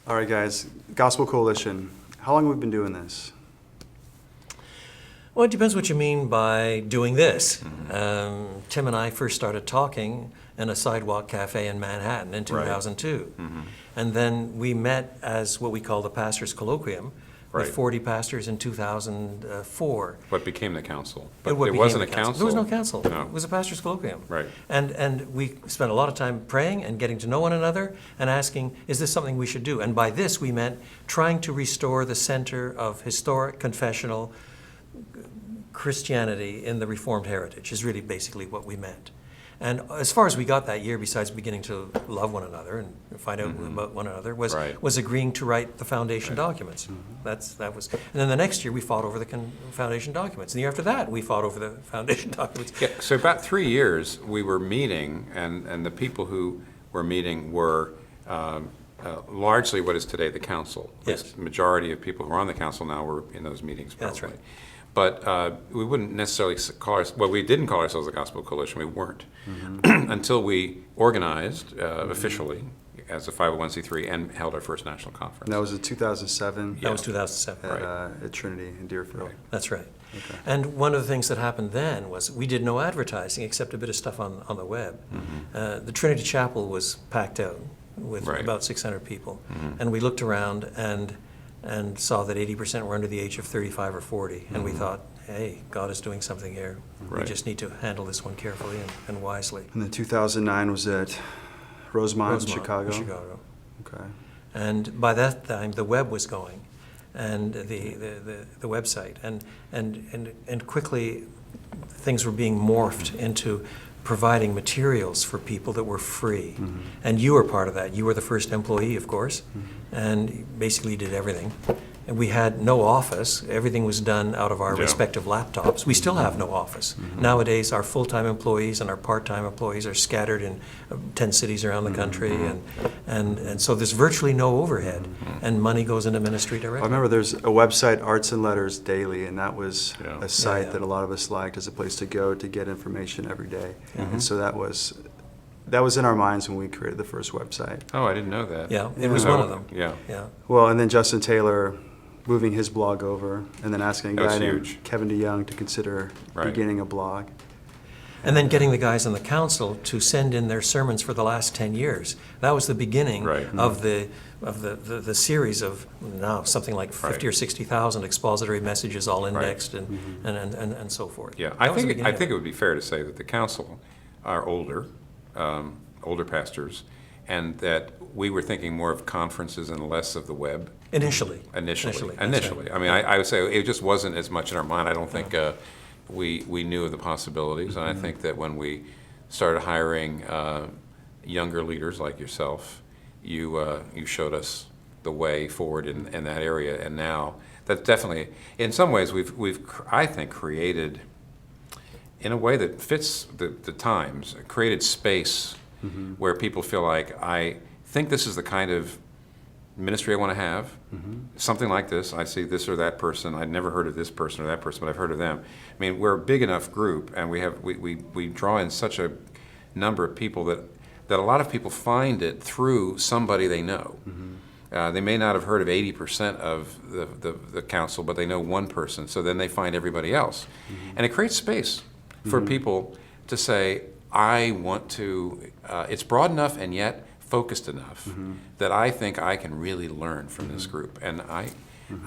All right, guys. Gospel Coalition. How long have we been doing this? Well, it depends what you mean by doing this. Tim and I first started talking in a sidewalk cafe in Manhattan in 2002. And then we met as what we call the Pastors Colloquium with 40 pastors in 2004. What became the council? But It it wasn't a became the council. There was no council. No. It was a Pastors Colloquium. Right. And we spent a lot of time praying and getting to know one another and asking, is this something we should do? And by this we meant trying to restore the center of historic confessional Christianity in the Reformed heritage is really basically what we meant. And as far as we got that year, besides beginning to love one another and find out about one another, was agreeing to write the foundation documents. That was. And then the next year we fought over the foundation documents. And the year after that we fought over the foundation documents. Yeah, so about 3 years we were meeting, and the people who were meeting were largely what is today the council. Yes. The majority of people who are on the council now were in those meetings probably. That's right. But we wouldn't necessarily call ourselves, well, we didn't call ourselves the Gospel Coalition, we weren't, until we organized officially as a 501c3 and held our first national conference. And that was in 2007? That was 2007. At Trinity in Deerfield. Right. That's right. Okay. And one of the things that happened then was we did no advertising except a bit of stuff on the web. The Trinity Chapel was packed out with about 600 people. And we looked around and saw that 80% were under the age of 35 or 40. And we thought, hey, God is doing something here. We just need to handle this one carefully and wisely. And then 2009 was at Rosemont in Chicago? Chicago. Okay. And by that time, the web was going, and the website. And quickly, things were being morphed into providing materials for people that were free. And you were part of that. You were the first employee, of course, and basically did everything. And we had no office. Everything was done out of our respective laptops. We still have no office. Nowadays, our full-time employees and our part-time employees are scattered in 10 cities around the country, and so there's virtually no overhead, and money goes into ministry I directly. remember there's a website, Arts and Letters Daily, and that was a site that a lot of us liked as a place to go to get information every day. And so that was in our minds when we created the first website. Oh, I didn't know that. Yeah, it was one of them. Yeah. Well, and then Justin Taylor moving his blog over, and then asking a guy named huge. Kevin DeYoung to consider beginning a blog. And then getting the guys on the council to send in their sermons for the last 10 years. That was the beginning of the series of now something like 50 or 60,000 expository messages all indexed and so forth. Yeah, I think it would be fair to say that the council are older pastors, and that we were thinking more of conferences and less of the web. Initially. Right. I mean, I would say it just wasn't as much in our mind. I don't think we knew of the possibilities. And I think that when we started hiring younger leaders like yourself, you showed us the way forward in that area. And now that's definitely, in some ways, we've I think created, in a way that fits the times, created space where people feel like, I think this is the kind of ministry I want to have, something like this. I see this or that person. I'd never heard of this person or that person, but I've heard of them. I mean, we're a big enough group, and we draw in such a number of people that a lot of people find it through somebody they know. They may not have heard of 80% of the council, but they know one person, so then they find everybody else. And it creates space for people to say, I want to, it's broad enough and yet focused enough that I think I can really learn from this group. And I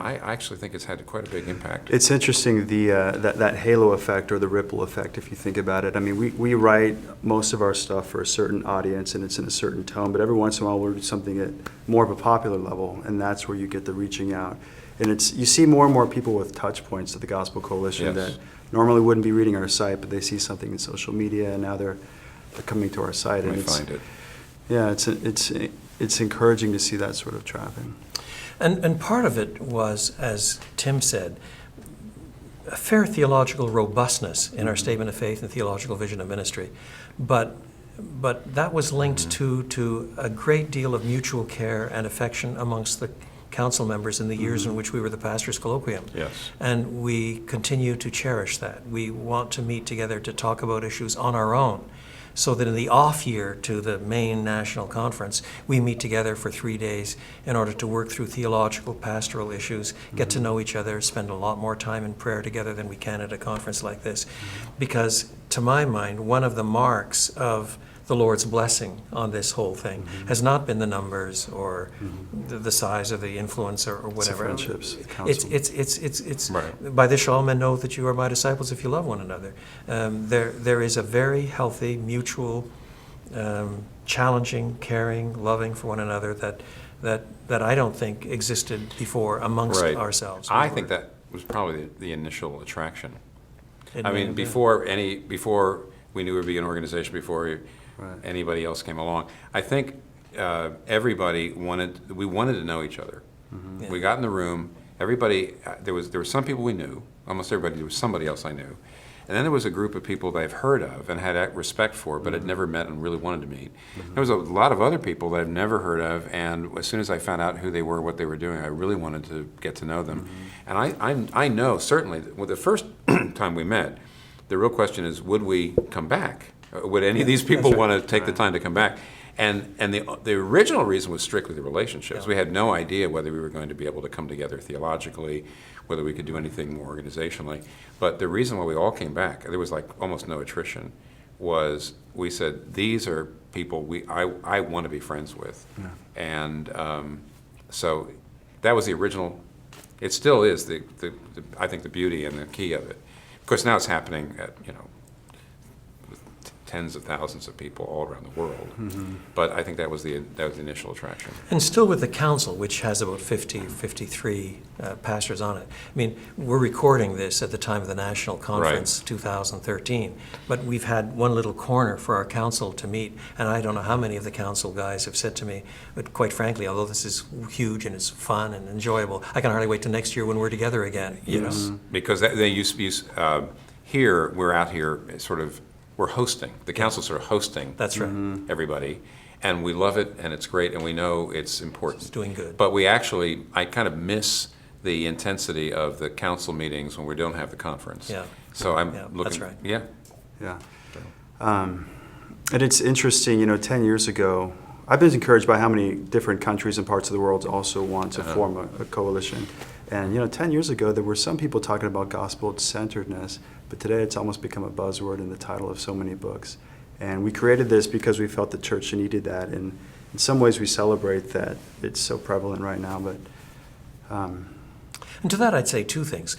actually think it's had quite a big impact. It's interesting, that halo effect or the ripple effect, if you think about it. I mean, we write most of our stuff for a certain audience and it's in a certain tone, but every once in a while we'll do something at more of a popular level, and that's where you get the reaching out. And you see more and more people with touch points to the Gospel Coalition that normally wouldn't be reading our site, but they see something in social media, and now they're coming to our site. And find it. Yeah, it's encouraging to see that sort of traffic. And part of it was, as Tim said, a fair theological robustness in our statement of faith and theological vision of ministry, but that was linked to a great deal of mutual care and affection amongst the council members in the years in which we were the Pastors Colloquium. Yes. And we continue to cherish that. We want to meet together to talk about issues on our own. so that in the off year to the main national conference, we meet together for 3 days in order to work through theological, pastoral issues, get to know each other, spend a lot more time in prayer together than we can at a conference like this. Because, to my mind, one of the marks of the Lord's blessing on this whole thing has not been the numbers or the size of the influence or whatever. It's the friendships, It's Right. by this shall all men know that you are my disciples if you love one another. There is a very healthy, mutual, challenging, caring, loving for one another that I don't think existed before amongst Right. ourselves. I think that was probably the initial attraction. It I may mean, have been. before we knew it would be an organization, before anybody else came along, I think everybody we wanted to know each other. Yeah. We got in the room, everybody, there were some people we knew, almost everybody, there was somebody else I knew. And then there was a group of people that I've heard of and had respect for, but had never met and really wanted to meet. There was a lot of other people that I've never heard of, and as soon as I found out who they were, what they were doing, I really wanted to get to know them. And I know, certainly, the first time we met, the real question is, would we come back? Would any of these people want to take the time to come back? And the original reason was strictly the relationships. Yeah. We had no idea whether we were going to be able to come together theologically, whether we could do anything more organizationally. But the reason why we all came back, there was like almost no attrition, was we said, these are people I want to be friends with. Yeah. And so that was the original. It still is I think the beauty and the key of it. Of course, now it's happening at, with tens of thousands of people all around the world. But I think that was the initial attraction. And still with the council, which has about 53 pastors on it. I mean, we're recording this at the time of the national conference, 2013, but we've had one little corner for our council to meet, and I don't know how many of the council guys have said to me, but quite frankly, although this is huge and it's fun and enjoyable, I can hardly wait till next year when we're together again. You know? Because they used to use, here, we're out here sort of, we're hosting. The council's sort of hosting That's right. everybody. And we love it, and it's great, and we know it's important. It's doing good. But I kind of miss the intensity of the council meetings when we don't have the conference. Yeah. So I'm Yeah, looking. that's right. Yeah. Yeah. And it's interesting, 10 years ago, I've been encouraged by how many different countries and parts of the world also want to form a coalition. And, 10 years ago, there were some people talking about gospel-centeredness, but today it's almost become a buzzword in the title of so many books. And we created this because we felt the church needed that. And in some ways, we celebrate that it's so prevalent right now. But And to that, I'd say two things.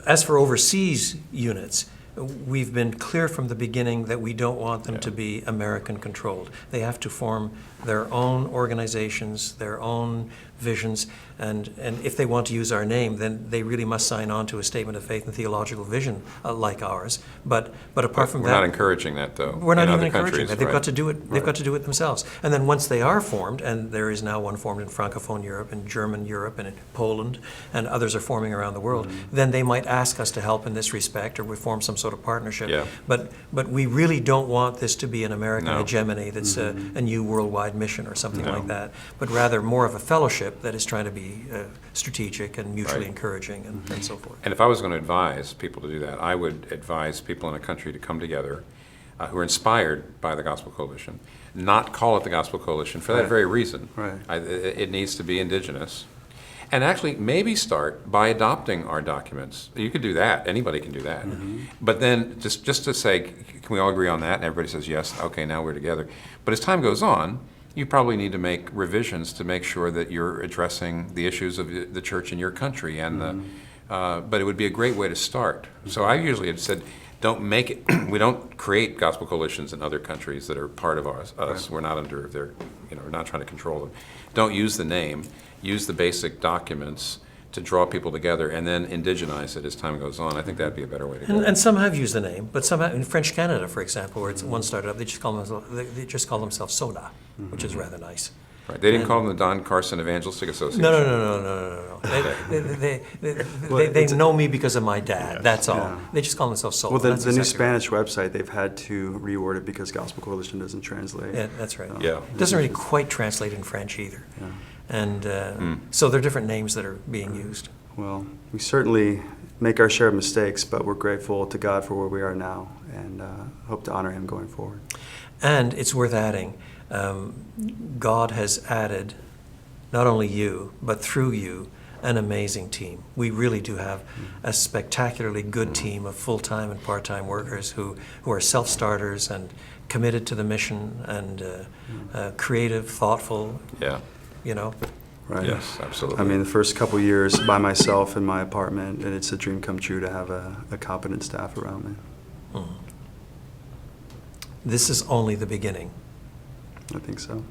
As for overseas units, we've been clear from the beginning that we don't want them to be American-controlled. They have to form their own organizations, their own visions, and if they want to use our name, then they really must sign on to a statement of faith and theological vision like ours. But apart from We're that, not encouraging that, though. we're not in even other encouraging countries, that. They've right. got to do it. They've got to do it themselves. And then once they are formed, and there is now one formed in Francophone Europe, and German Europe, and in Poland, and others are forming around the world, then they might ask us to help in this respect, or we form some sort of partnership. Yeah. But we really don't want this to be an American No. hegemony that's a new worldwide mission or something No. like that, but rather more of a fellowship that is trying to be strategic and mutually Right. encouraging and so forth. And if I was going to advise people to do that, I would advise people in a country to come together who are inspired by the Gospel Coalition, not call it the Gospel Coalition for that Right. very reason. Right. It needs to be indigenous. And actually, maybe start by adopting our documents. You could do that. Anybody can do that. But then just to say, can we all agree on that? And everybody says yes. Okay, now we're together. But as time goes on, you probably need to make revisions to make sure that you're addressing the issues of the church in your country. And but it would be a great way to start. So I usually have said, don't make it. We don't create gospel coalitions in other countries that are part of us. Right. We're not under their. We're not trying to control them. Don't use the name. Use the basic documents to draw people together, and then indigenize it as time goes on. I think that'd be a better way to go. And some have used the name, but some have, in French Canada, for example, where one started up, they just call themselves Soda, which is rather nice. Right. They didn't call them the Don Carson Evangelistic Association. No. They know me because of my dad. That's all. Yeah. They just call themselves Soda. well, the That's new exactly right. Spanish website, they've had to reword it because Gospel Coalition doesn't translate. Yeah, that's right. Yeah. It doesn't really quite translate in French either. Yeah. And so there are different names that are being used. Well, we certainly make our share of mistakes, but we're grateful to God for where we are now, and hope to honor Him going forward. And it's worth adding, God has added, not only you, but through you, an amazing team. We really do have a spectacularly good team of full-time and part-time workers who are self-starters and committed to the mission and creative, thoughtful, Yeah. you know. Right. Yes, absolutely. I mean, the first couple years by myself in my apartment, and it's a dream come true to have a competent staff around me. This is only the beginning. I think so.